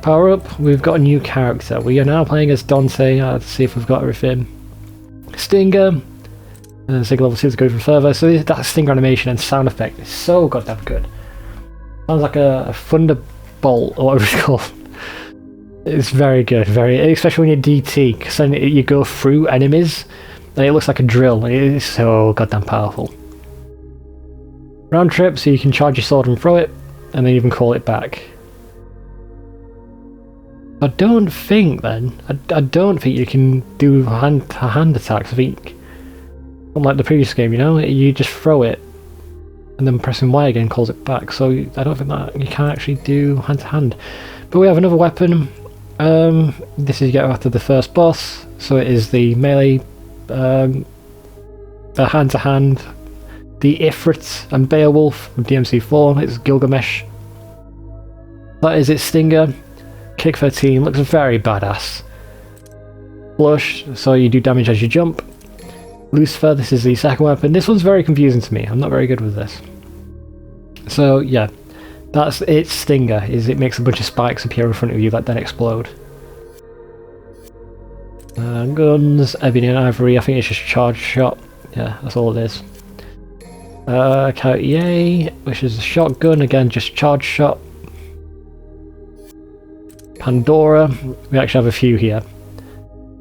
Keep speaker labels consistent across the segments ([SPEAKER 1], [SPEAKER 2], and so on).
[SPEAKER 1] power up, we've got a new character. We are now playing as Dante. Let's see if we've got everything. Stinger. And Stinger level 2 to go even further. So that Stinger animation and sound effect is so goddamn good. Sounds like a thunderbolt or whatever it's called. It's very good, especially when you're DT, because then you go through enemies and it looks like a drill. It is so goddamn powerful. Round trip, so you can charge your sword and throw it, and then you can call it back. I don't think you can do hand attacks. I think, unlike the previous game, you know, you just throw it, and then pressing Y again calls it back. So I don't think that you can actually do hand to hand. But we have another weapon. This is you get after the first boss. So it is the melee, the hand to hand, the Ifrit and Beowulf from DMC4. It's Gilgamesh. That is its Stinger. Kick 13 looks very badass. Flush, so you do damage as you jump. Lucifer, this is the second weapon. This one's very confusing to me. I'm not very good with this. So yeah, that's its Stinger. Is it makes a bunch of spikes appear in front of you that then explode. Guns, ebony and ivory. I think it's just charge shot. Yeah, that's all it is. Cartier, which is a shotgun. Again, just charge shot. Pandora, we actually have a few here.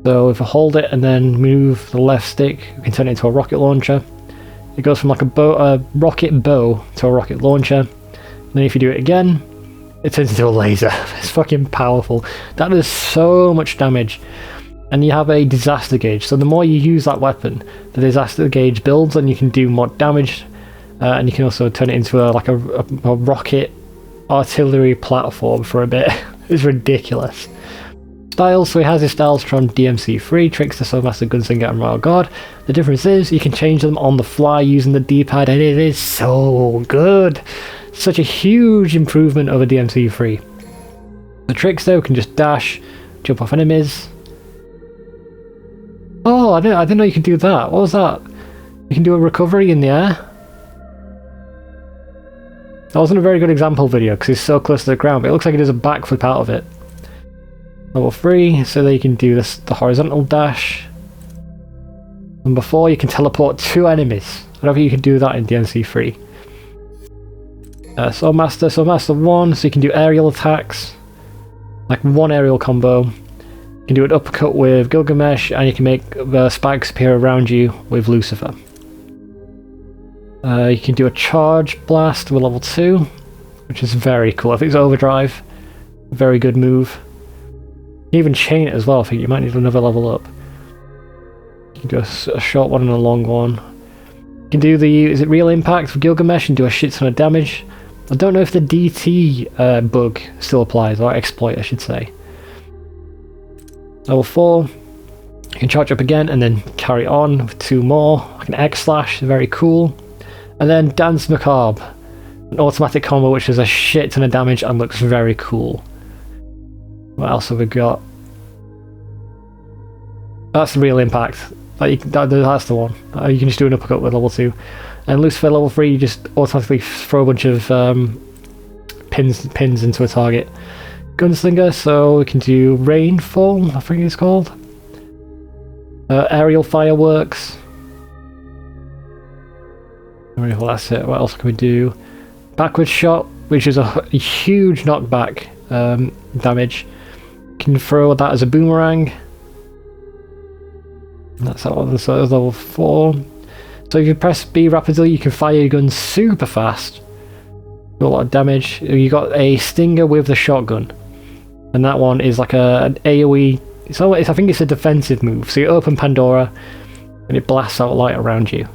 [SPEAKER 1] So if I hold it and then move the left stick, we can turn it into a rocket launcher. It goes from like a rocket bow to a rocket launcher. And then if you do it again, it turns into a laser. It's fucking powerful. That does so much damage. And you have a disaster gauge. So the more you use that weapon, the disaster gauge builds and you can do more damage. And you can also turn it into a rocket artillery platform for a bit. It's ridiculous. Styles, so he has his styles from DMC3, Trickster, Swordmaster, Gunslinger and Royal Guard. The difference is you can change them on the fly using the D-pad, and it is so good. Such a huge improvement over DMC3. The Trickster can just dash, jump off enemies. Oh, I didn't know you could do that. What was that? You can do a recovery in the air. That wasn't a very good example video because it's so close to the ground, but it looks like it does a backflip out of it. Level 3, so that you can do this, the horizontal dash. Number 4, you can teleport 2 enemies. I don't think you can do that in DMC3. Swordmaster 1, so you can do aerial attacks. Like one aerial combo. You can do an uppercut with Gilgamesh, and you can make the spikes appear around you with Lucifer. You can do a charge blast with level 2, which is very cool. I think it's overdrive. Very good move. You can even chain it as well. I think you might need another level up. You can do a short one and a long one. You can do the, is it real impact with Gilgamesh and do a shit ton of damage. I don't know if the DT bug still applies, or exploit I should say. Level 4, you can charge up again and then carry on with 2 more. Like an X slash, very cool. And then Dance Macabre, an automatic combo which does a shit ton of damage and looks very cool. What else have we got? That's the real impact. That's the one. You can just do an uppercut with level 2. And Lucifer level 3, you just automatically throw a bunch of pins into a target. Gunslinger, so we can do Rainfall, I think it's called. Aerial Fireworks. Well, that's it. What else can we do? Backward Shot, which is a huge knockback damage. You can throw that as a boomerang. And that's that one. So that's level 4. So if you press B rapidly, you can fire your gun super fast. Do a lot of damage. You got a Stinger with the shotgun, and that one is like an AoE. I think it's a defensive move. So you open Pandora, and it blasts out light around you.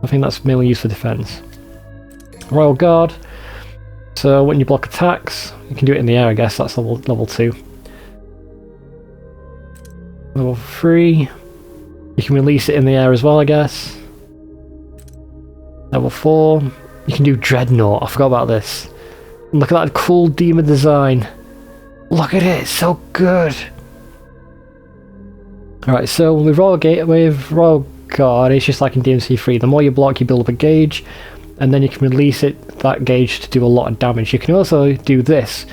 [SPEAKER 1] I think that's mainly used for defense. Royal Guard. So when you block attacks, you can do it in the air. I guess that's level 2. Level 3. You can release it in the air as well, I guess. Level 4. You can do Dreadnought. I forgot about this. And look at that cool demon design. Look at it, it's so good. Alright, so with Royal Guard, it's just like in DMC3. The more you block, you build up a gauge, and then you can release that gauge to do a lot of damage. You can also do this,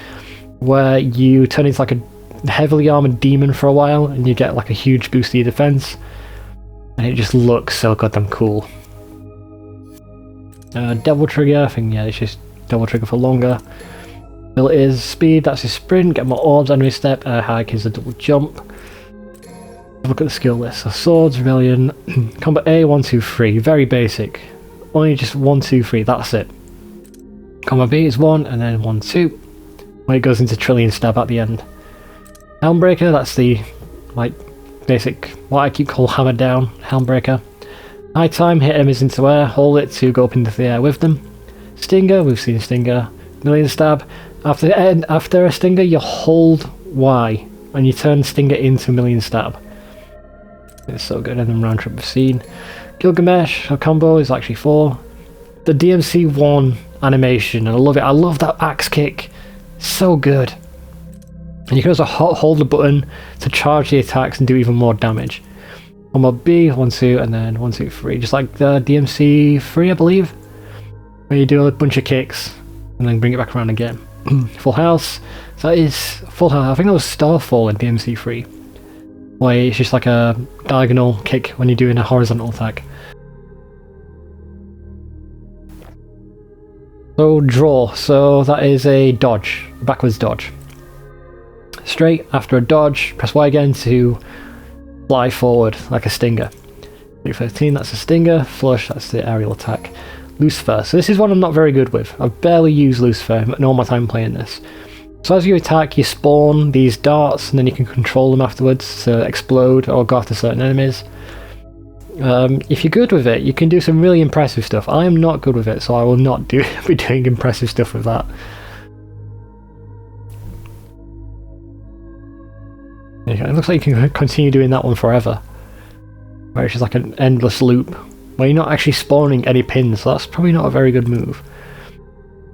[SPEAKER 1] where you turn into like a heavily armored demon for a while, and you get like a huge boost to your defense, and it just looks so goddamn cool. Devil trigger, I think, yeah, it's just devil trigger for longer. Ability is speed, that's his sprint, get more orbs, enemy step, hike is a double jump. Look at the skill list. So swords, rebellion, combat A, 1, 2, 3, very basic. Only just 1, 2, 3, that's it. Combat B is 1, and then 1, 2, when it goes into trillion stab at the end. Helmbreaker, that's the, like, basic, what I keep calling hammer down, Helmbreaker. High time, hit enemies into air, hold it to go up into the air with them. Stinger, we've seen Stinger. Million stab, after a Stinger you hold Y, and you turn Stinger into million stab. It's so good, and then round trip we've seen. Gilgamesh, a combo is actually 4. The DMC1 animation, and I love it, I love that axe kick, so good. And you can also hold the button to charge the attacks and do even more damage. Combo B, 1, 2, and then 1, 2, 3, just like the DMC3, I believe, where you do a bunch of kicks and then bring it back around again. Full house, so that is full house. I think that was Starfall in DMC3, where it's just like a diagonal kick when you're doing a horizontal attack. So draw, so that is a dodge, backwards dodge. Straight after a dodge, press Y again to fly forward like a Stinger. 13, that's a Stinger. Flush, that's the aerial attack. Lucifer, so this is one I'm not very good with. I've barely used Lucifer in all my time playing this. So as you attack, you spawn these darts, and then you can control them afterwards to explode or go after certain enemies. If you're good with it, you can do some really impressive stuff. I am not good with it, so I will not be doing impressive stuff with that. It looks like you can continue doing that one forever, where it's just like an endless loop, where you're not actually spawning any pins, so that's probably not a very good move.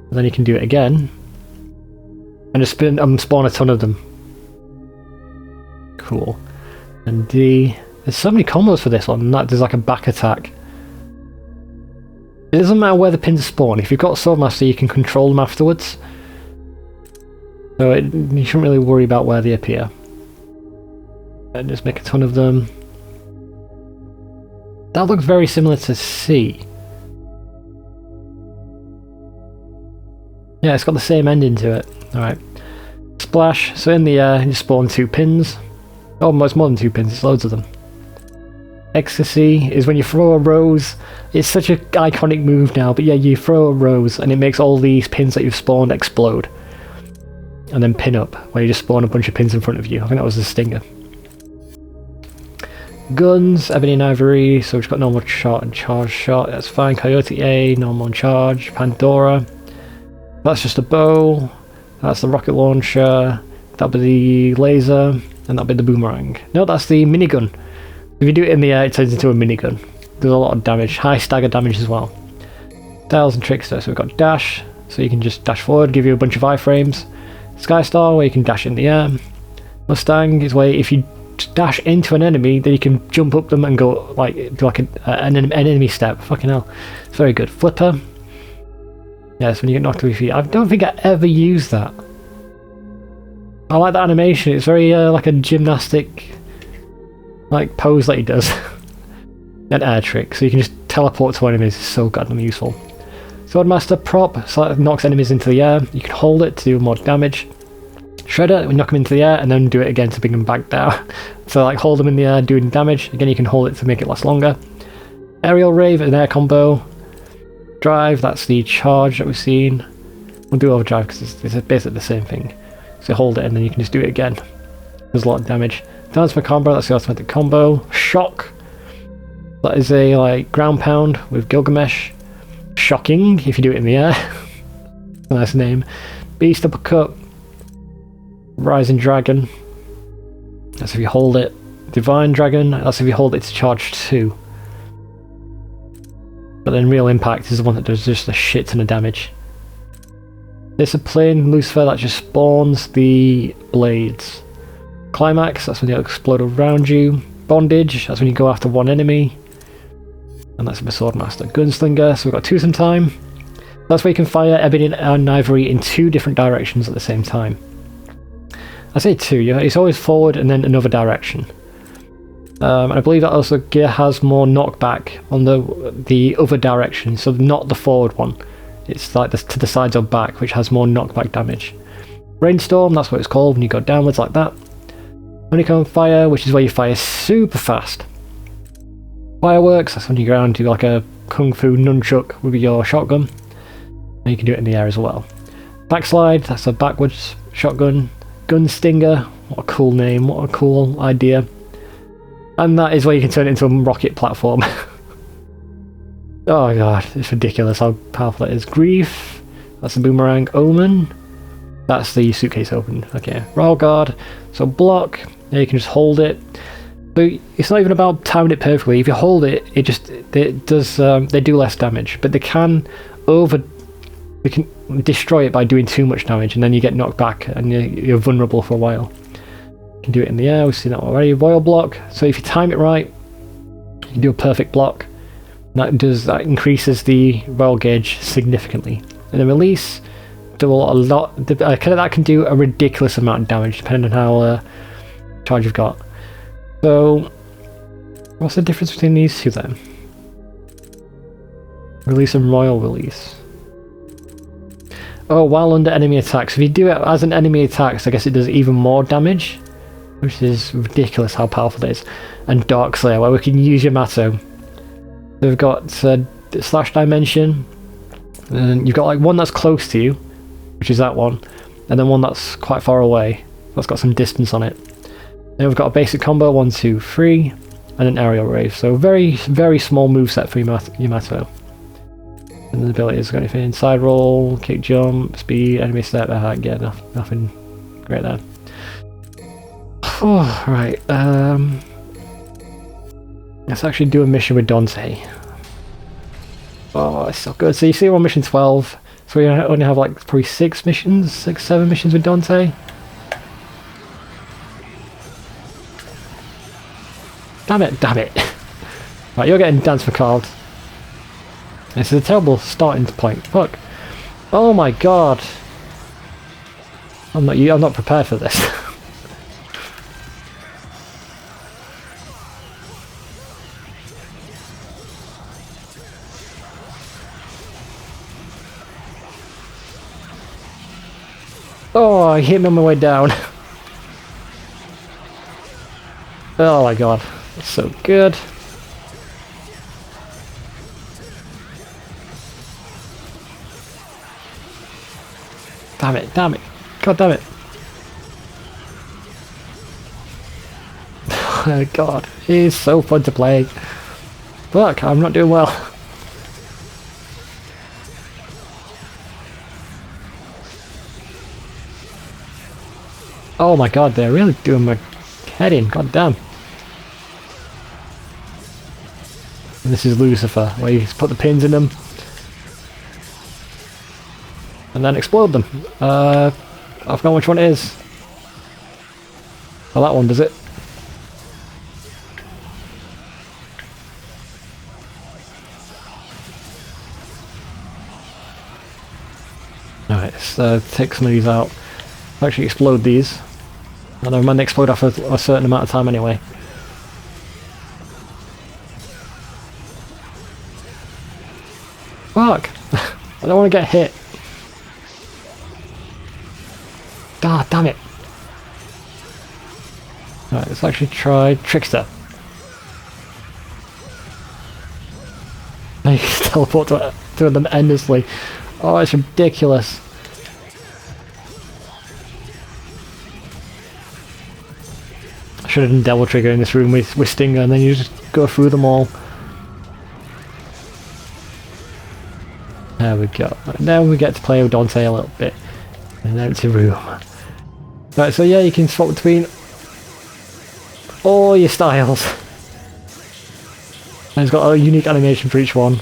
[SPEAKER 1] And then you can do it again, and just spawn a ton of them. Cool. And there's so many combos for this one, there's like a back attack. It doesn't matter where the pins spawn, if you've got Swordmaster you can control them afterwards, so you shouldn't really worry about where they appear. And just make a ton of them. That looks very similar to C. Yeah, it's got the same ending to it. Alright. Splash, so in the air you spawn 2 pins. Oh, it's more than 2 pins, it's loads of them. Ecstasy is when you throw a rose. It's such an iconic move now, but yeah, you throw a rose and it makes all these pins that you've spawned explode. And then pin up, where you just spawn a bunch of pins in front of you. I think that was the Stinger. Guns, ebony and ivory, so we've got normal shot and charge shot, that's fine. Coyote A, normal and charge. Pandora, that's just a bow, that's the rocket launcher, that'll be the laser, and that'll be the boomerang. No, that's the minigun. If you do it in the air, it turns into a minigun. There's a lot of damage, high stagger damage as well. Styles and Trickster, so we've got dash, so you can just dash forward, give you a bunch of iframes. Skystar, where you can dash in the air. Mustang is where if you dash into an enemy, then you can jump up them and go like do like an enemy step. Fucking hell, it's very good. Flipper, yes, when you get knocked to your feet. I don't think I ever used that. I like that animation. It's very like a gymnastic like pose that he does. An air trick, so you can just teleport to enemies. It's so goddamn useful. Swordmaster prop, so that knocks enemies into the air. You can hold it to do more damage. Shredder, we knock them into the air and then do it again to bring them back down. So like hold them in the air doing damage. Again, you can hold it to make it last longer. Aerial Rave, an air combo. Drive, that's the charge that we've seen. We'll do overdrive because it's basically the same thing. So hold it and then you can just do it again. There's a lot of damage. Dance for combo, that's the automatic combo. Shock, that is a like ground pound with Gilgamesh. Shocking if you do it in the air. Nice name. Beast uppercut. Rising Dragon, that's if you hold it. Divine Dragon, that's if you hold it to charge 2. But then Real Impact is the one that does just a shit ton of damage. Discipline, Lucifer, that just spawns the blades. Climax, that's when they explode around you. Bondage, that's when you go after one enemy. And that's the Swordmaster. Gunslinger, so we've got 2 some time. That's where you can fire ebony and ivory in 2 different directions at the same time. I say two. It's always forward and then another direction. And I believe that also gear has more knockback on the other direction, so not the forward one. It's like to the sides or back, which has more knockback damage. Rainstorm, that's what it's called when you go downwards like that. Honeycomb fire, which is where you fire super fast. Fireworks, that's when you go around to like a kung fu nunchuck with your shotgun. And you can do it in the air as well. Backslide, that's a backwards shotgun. Gun stinger, what a cool name, what a cool idea. And that is where you can turn it into a rocket platform. Oh god, it's ridiculous how powerful it is. Grief, that's the boomerang. Omen, that's the suitcase open. Okay, Royal Guard, so block, yeah, you can just hold it. But it's not even about timing it perfectly. If you hold it, they do less damage, but they can destroy it by doing too much damage, and then you get knocked back and you're vulnerable for a while. You can do it in the air, we've seen that already. Royal block, so if you time it right, you can do a perfect block. That increases the roll gauge significantly. And the release, that can do a ridiculous amount of damage depending on how charge you've got. So, what's the difference between these two then? Release and royal release. Oh, while under enemy attacks. If you do it as an enemy attacks, I guess it does even more damage, which is ridiculous how powerful it is. And Dark Slayer, where we can use Yamato. We've got slash dimension, and you've got like one that's close to you, which is that one, and then one that's quite far away. That's got some distance on it. Then we've got a basic combo, 1, 2, 3, and an aerial rave. So very, very small moveset for Yamato. And the abilities, got anything? Side roll, kick jump, speed, enemy step, yeah, nothing great there. Oh, right, let's actually do a mission with Dante. Oh, it's so good. So you see we're on mission 12, so we only have like probably 6 missions, 7 missions with Dante. Damn it, damn it. Right, you're getting Dance for Card. This is a terrible starting point. Fuck. Oh my god. I'm not prepared for this. Oh, I hit me on my way down. Oh my god, that's so good. Damn it, damn it. God damn it. Oh god, it is so fun to play. Fuck, I'm not doing well. Oh my god, they're really doing my head in, god damn. And this is Lucifer, where you put the pins in them and then explode them. I forgot which one it is. Oh, that one does it. Alright, let's take some of these out. Actually explode these. I don't mind, they explode after a certain amount of time anyway. Fuck! I don't want to get hit. Ah, damn it! Right, let's actually try Trickster. You can teleport to them endlessly. Oh, it's ridiculous. I should have done Devil Trigger in this room with Stinger, and then you just go through them all. There we go. Now we get to play with Dante a little bit in an empty room. Right, so yeah, you can swap between all your styles. And it's got a unique animation for each one.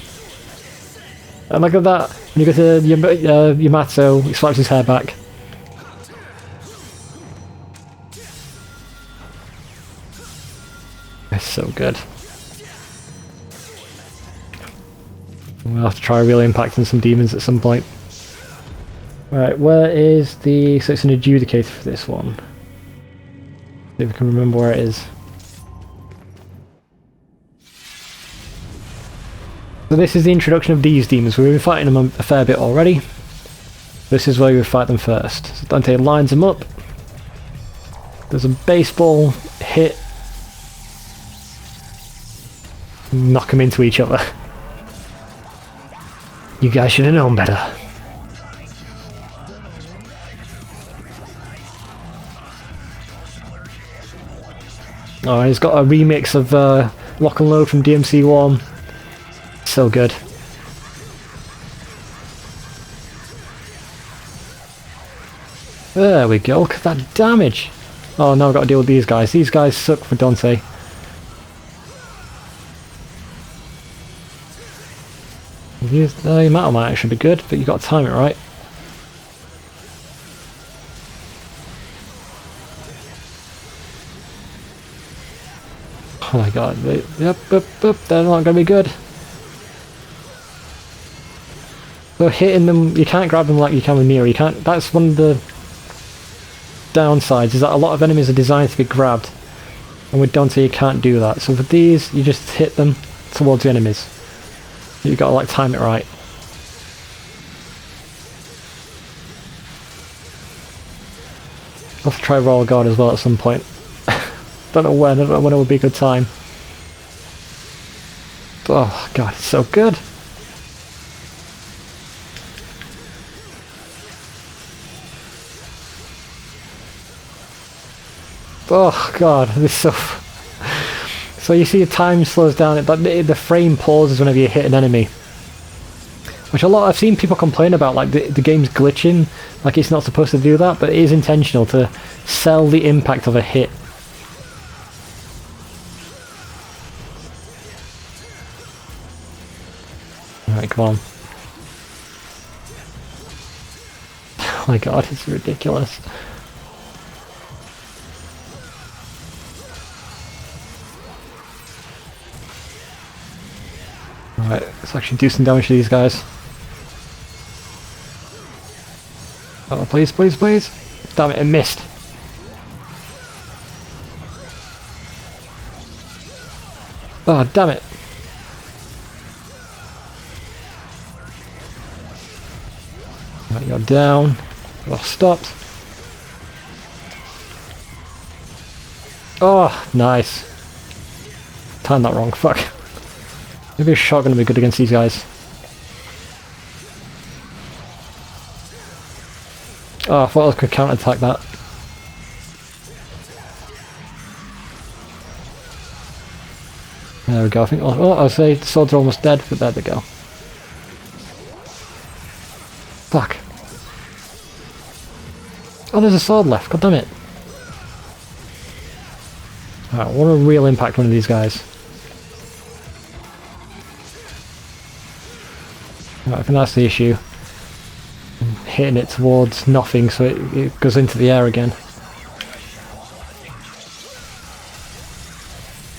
[SPEAKER 1] And look at that, when you go to Yamato, he slaps his hair back. It's so good. We'll have to try really impacting some demons at some point. Right, where is the... so it's an adjudicator for this one. See if I can remember where it is. So this is the introduction of these demons. We've been fighting them a fair bit already. This is where you fight them first. So Dante lines them up. There's a baseball hit. Knock them into each other. You guys should have known better. Oh, he's got a remix of Lock and Load from DMC1. So good. There we go, look at that damage! Oh, now I've got to deal with these guys. These guys suck for Dante. The metal might actually be good, but you've got to time it right. Oh my god, yep, they're not going to be good. So hitting them, you can't grab them like you can with Nero. You can't. That's one of the downsides, is that a lot of enemies are designed to be grabbed, and with Dante you can't do that. So for these, you just hit them towards the enemies. You've got to like time it right. I'll have to try Royal Guard as well at some point. Don't know when. I don't know when it would be a good time. Oh god, it's so good. Oh god, this is so... So you see the time slows down, but the frame pauses whenever you hit an enemy. Which I've seen people complain about, like the game's glitching, like it's not supposed to do that, but it is intentional to sell the impact of a hit. Alright, come on. Oh my god, it's ridiculous. Alright, let's actually do some damage to these guys. Oh, please, please, please. Damn it, I missed. Oh, damn it. Right, you're down. Well, stopped. Oh, nice. Timed that wrong, fuck. Maybe a shotgun will be good against these guys. Oh, I thought I could counter-attack that. There we go, I think... Oh, I'll say the swords are almost dead, but there they go. Fuck. Oh, there's a sword left, god damn it. Alright, I want a real impact one of these guys. Right, I think that's the issue. I'm hitting it towards nothing, so it goes into the air again.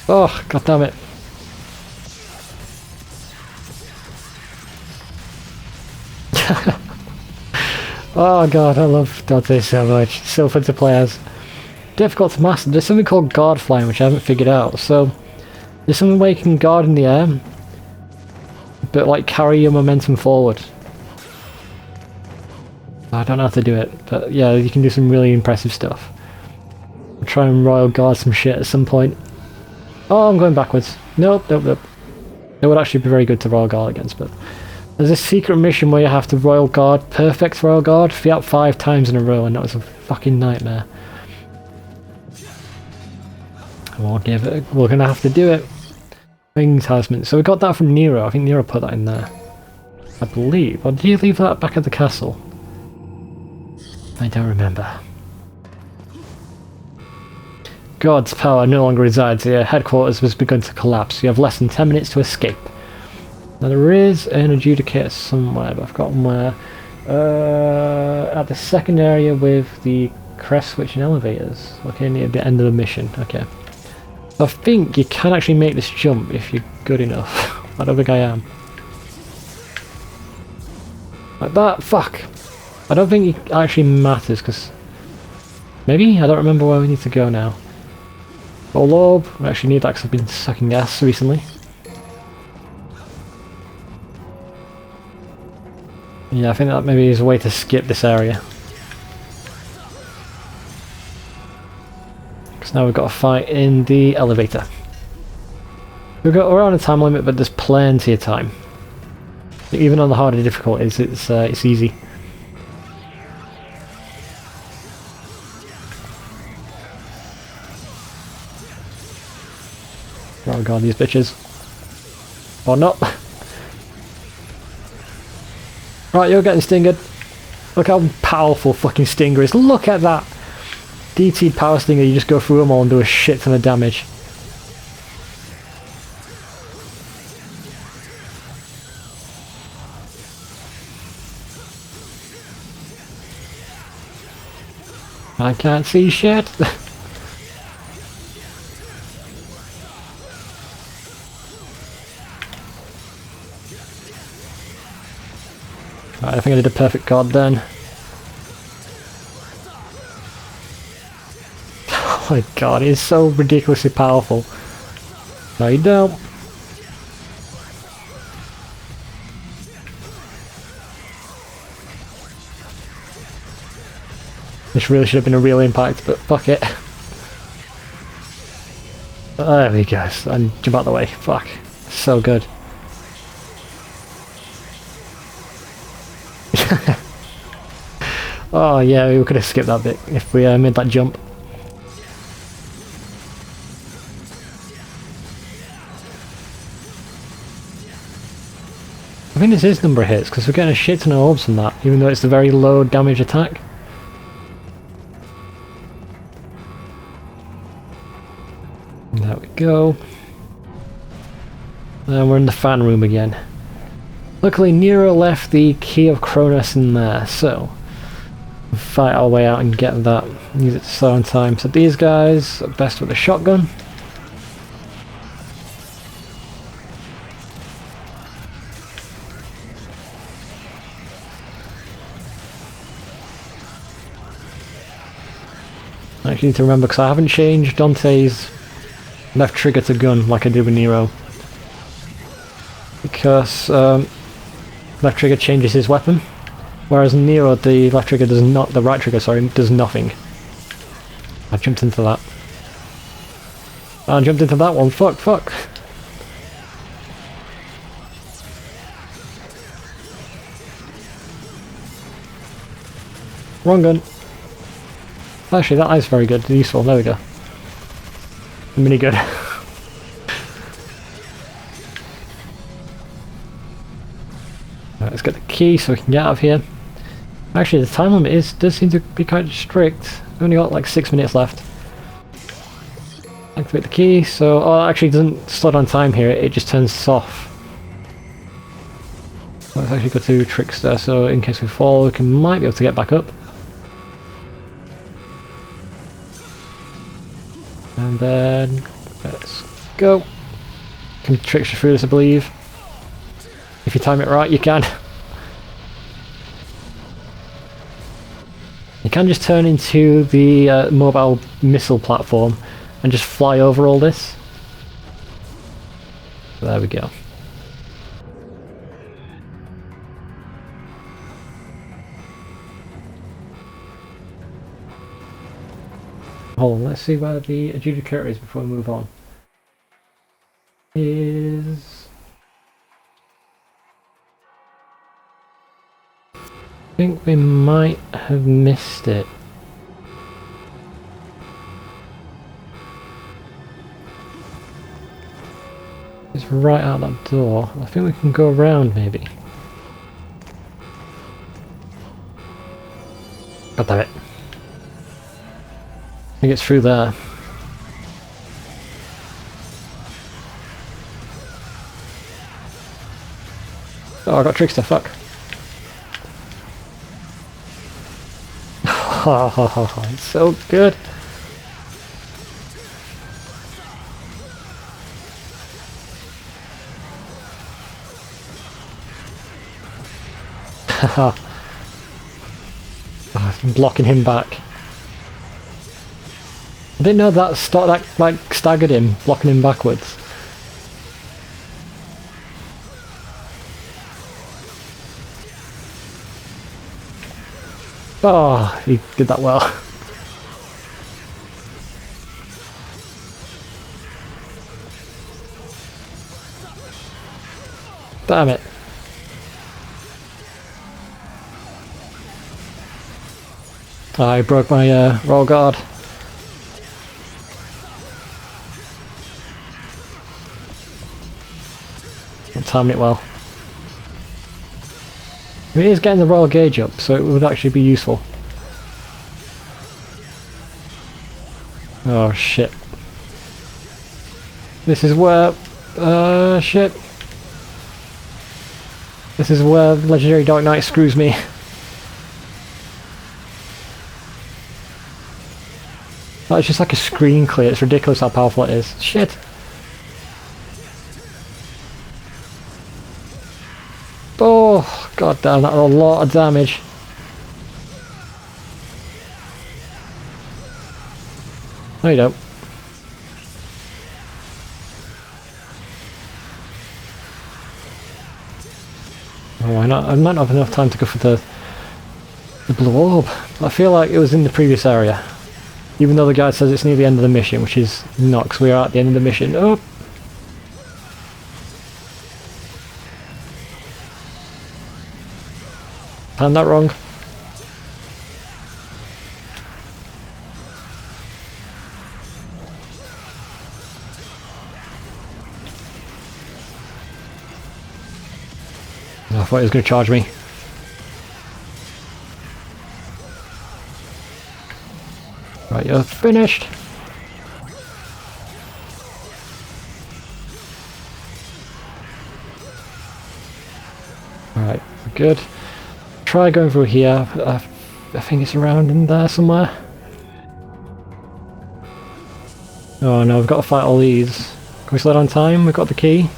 [SPEAKER 1] Oh, god damn it. Oh god, I love Dante so much. It's so fun to play as. Difficult to master. There's something called guard flying, which I haven't figured out. So, there's something where you can guard in the air, but like carry your momentum forward. I don't know how to do it, but yeah, you can do some really impressive stuff. I'll try and Royal Guard some shit at some point. Oh, I'm going backwards. Nope, nope, nope. It would actually be very good to Royal Guard against, but... There's a secret mission where you have to Royal Guard, perfect Royal Guard, out 5 times in a row, and that was a fucking nightmare. We'll give it, we're gonna have to do it. Wing talisman. So we got that from Nero. I think Nero put that in there, I believe. Or did he leave that back at the castle? I don't remember. God's power no longer resides here. Headquarters has begun to collapse. You have less than 10 minutes to escape. Now there is an adjudicator somewhere, but I've forgotten where. At the second area with the crest switch and elevators. Okay, near the end of the mission. Okay. I think you can actually make this jump if you're good enough. I don't think I am. Like that? Fuck! I don't think it actually matters, because... Maybe? I don't remember where we need to go now. Gold orb. We actually need that because I've been sucking gas recently. Yeah, I think that maybe is a way to skip this area. Because now we've got a fight in the elevator. We're on a time limit, but there's plenty of time. Even on the harder difficulties, it's easy. Oh god, these bitches. Or not. Right, you're getting stingered. Look how powerful fucking Stinger is. Look at that! DT'd power Stinger, you just go through them all and do a shit ton of damage. I can't see shit. Right, I think I did a perfect card then. Oh my god, it's so ridiculously powerful. No, you don't. This really should have been a real impact, but fuck it. There we go, and jump out the way. Fuck. So good. Oh yeah, we could have skipped that bit if we made that jump. I think this is number of hits, because we're getting a shit ton of orbs from that, even though it's a very low damage attack. There we go. And we're in the fan room again. Luckily Nero left the Key of Cronus in there, so we'll fight our way out and get that. Use it to slow on time. So these guys are best with a shotgun. I actually need to remember because I haven't changed Dante's left trigger to gun like I did with Nero. Because left trigger changes his weapon, whereas Nero the left trigger does not. The right trigger, sorry, does nothing. I jumped into that. I jumped into that one. Fuck, fuck. Wrong gun. Actually, that is very good. Useful. There we go. Mini good. Let's get the key so we can get out of here. Actually, the time limit does seem to be quite strict. We've only got like 6 minutes left. Activate the key. So, oh, it actually doesn't slow down time here. It just turns off. Let's actually go to Trickster. So, in case we fall, we might be able to get back up. And then let's go. Can Trickster through this, I believe. If you time it right, you can. You can just turn into the mobile missile platform and just fly over all this. There we go. Hold on, let's see where the adjudicator is before we move on. I think we might have missed it. It's right out that door. I think we can go around maybe. God damn it. I think it's through there. Oh, I got Trickster, fuck. Oh, it's so good. Haha. I'm blocking him back. I didn't know that like staggered him, blocking him backwards. Oh, he did that well. Damn it. I broke my roll guard. Not timing it well. It is getting the royal gauge up, so it would actually be useful. Oh shit. This is where... shit. This is where Legendary Dark Knight screws me. Oh, it's just like a screen clear, it's ridiculous how powerful it is. Shit. Oh, god damn, that was a lot of damage. No you don't. Oh, why not? I might not have enough time to go for the blue orb. I feel like it was in the previous area. Even though the guy says it's near the end of the mission, which is not, because we are at the end of the mission. Oh! Timed that wrong. I thought he was going to charge me. Right, you're finished. Alright, we're good. Try going through here. I think it's around in there somewhere. Oh no, we've got to fight all these. Can we slow down time? We've got the key.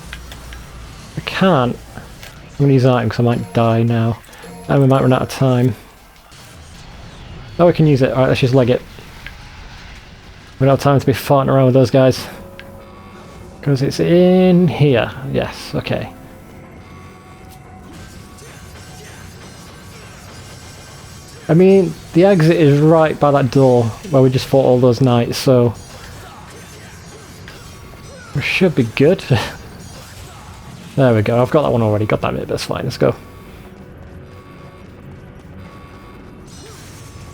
[SPEAKER 1] I can't. I'm going to use that because I might die now. And we might run out of time. Oh, we can use it. Alright, let's just leg it. We don't have time to be farting around with those guys. Because it's in here. Yes, okay. I mean, the exit is right by that door where we just fought all those knights, so... we should be good. There we go, I've got that one already, got that bit, that's fine, let's go.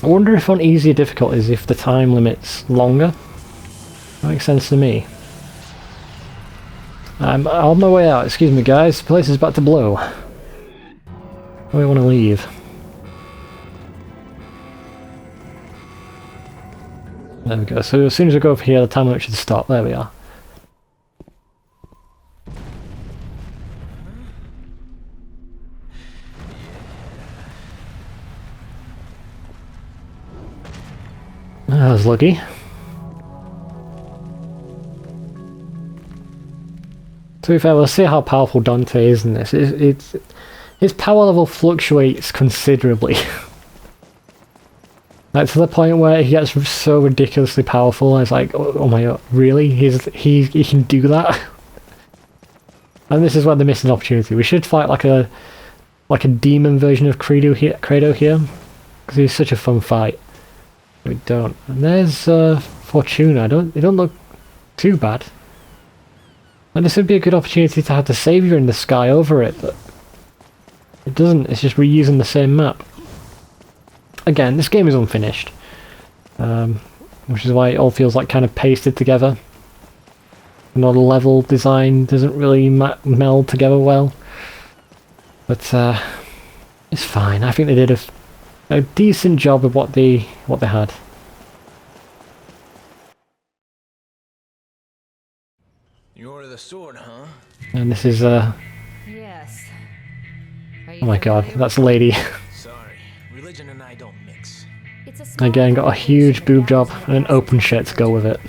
[SPEAKER 1] I wonder if on easier difficulties if the time limit's longer. That makes sense to me. I'm on my way out, excuse me guys, the place is about to blow. Do we want to leave? There we go, so as soon as we go over here the time limit should stop, there we are. That was lucky. To be fair, we'll see how powerful Dante is in this. His power level fluctuates considerably. Like to the point where he gets so ridiculously powerful, it's like, oh my god, really? He can do that? And this is where they're missing an opportunity. We should fight like a demon version of Credo here, because he's such a fun fight. We don't. And there's Fortuna. They don't look too bad. And this would be a good opportunity to have the Saviour in the sky over it, but it doesn't. It's just reusing the same map. Again, this game is unfinished, which is why it all feels like kind of pasted together. And all the level design doesn't really meld together well. But it's fine. I think they did a decent job of what they had.
[SPEAKER 2] You order the sword, huh?
[SPEAKER 1] And this is
[SPEAKER 3] Yes.
[SPEAKER 1] oh my god, that's a lady.
[SPEAKER 2] Sorry, religion and I don't mix.
[SPEAKER 1] Again, got a huge boob job and an open shirt to go with it.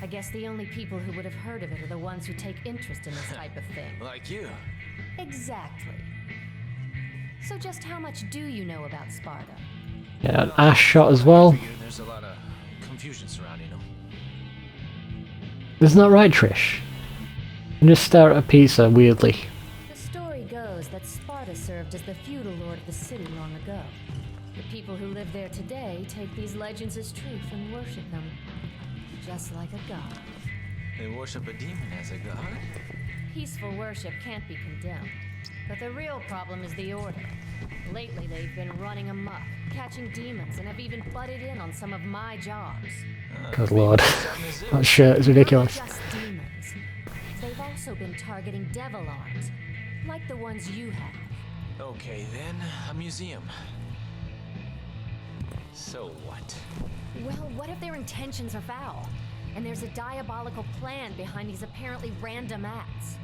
[SPEAKER 3] I guess the only people who would have heard of it are the ones who take interest in this type of thing.
[SPEAKER 2] Like you.
[SPEAKER 3] Exactly. So just how much do you know about Sparta?
[SPEAKER 1] Yeah, an ash shot as well.
[SPEAKER 2] There's a lot of confusion surrounding them.
[SPEAKER 1] Isn't that right, Trish? And just stare at a pizza weirdly.
[SPEAKER 3] The story goes that Sparta served as the feudal lord of the city long ago. The people who live there today take these legends as truth and worship them, just like a god.
[SPEAKER 2] They worship a demon as a god?
[SPEAKER 3] Peaceful worship can't be condemned, but the real problem is the order. Lately, they've been running amok, catching demons, and have even butted in on some of my jobs.
[SPEAKER 1] Good lord. That shirt is ridiculous.
[SPEAKER 3] Not just demons. They've also been targeting devil arms, like the ones you have.
[SPEAKER 2] Okay then, a museum. So what?
[SPEAKER 3] Well, what if their intentions are foul? And there's a diabolical plan behind these apparently random acts?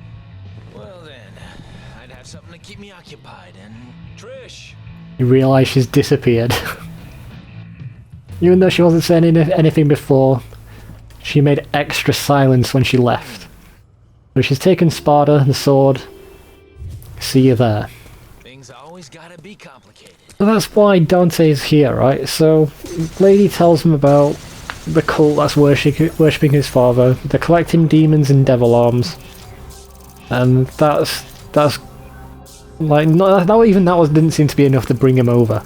[SPEAKER 2] Well then, I'd have something to keep me occupied, and... Trish!
[SPEAKER 1] You realise she's disappeared. Even though she wasn't saying anything before, she made extra silence when she left. So she's taken Sparta, the sword. See you there.
[SPEAKER 2] Things always gotta be complicated.
[SPEAKER 1] So that's why Dante is here, right? So, Lady tells him about the cult that's worshipping his father. They're collecting demons and devil arms. And that's like, not even that didn't seem to be enough to bring him over.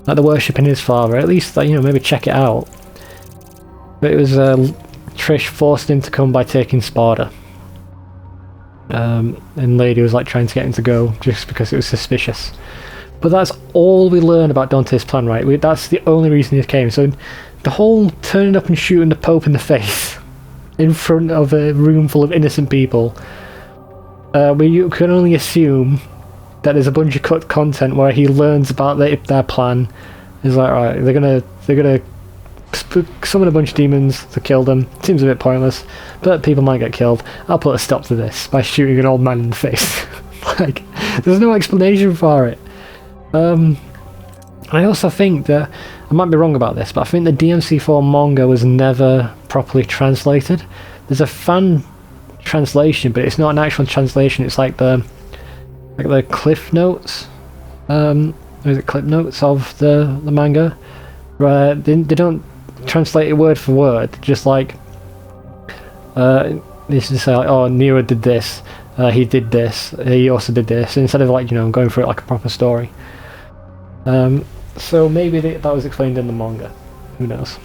[SPEAKER 1] Like, they're worshipping his father. At least, like, you know, maybe check it out. But it was Trish forced him to come by taking Sparta. And Lady was like trying to get him to go just because it was suspicious. But that's all we learn about Dante's plan, right? That's the only reason he came. So the whole turning up and shooting the Pope in the face in front of a room full of innocent people, we can only assume that there's a bunch of cut content where he learns about their plan. He's like, right, they're gonna summon a bunch of demons to kill them. Seems a bit pointless, but people might get killed. I'll put a stop to this by shooting an old man in the face. Like, there's no explanation for it. I also think that, I might be wrong about this, but I think the DMC4 manga was never properly translated. There's a fan translation, but it's not an actual translation. It's like the cliff notes. Is it clip notes of the manga? Where they don't translate it word for word. Just like this is say like, oh, Nero did this. He did this. He also did this. Instead of, like, you know, going through it like a proper story. So maybe that was explained in the manga. Who knows?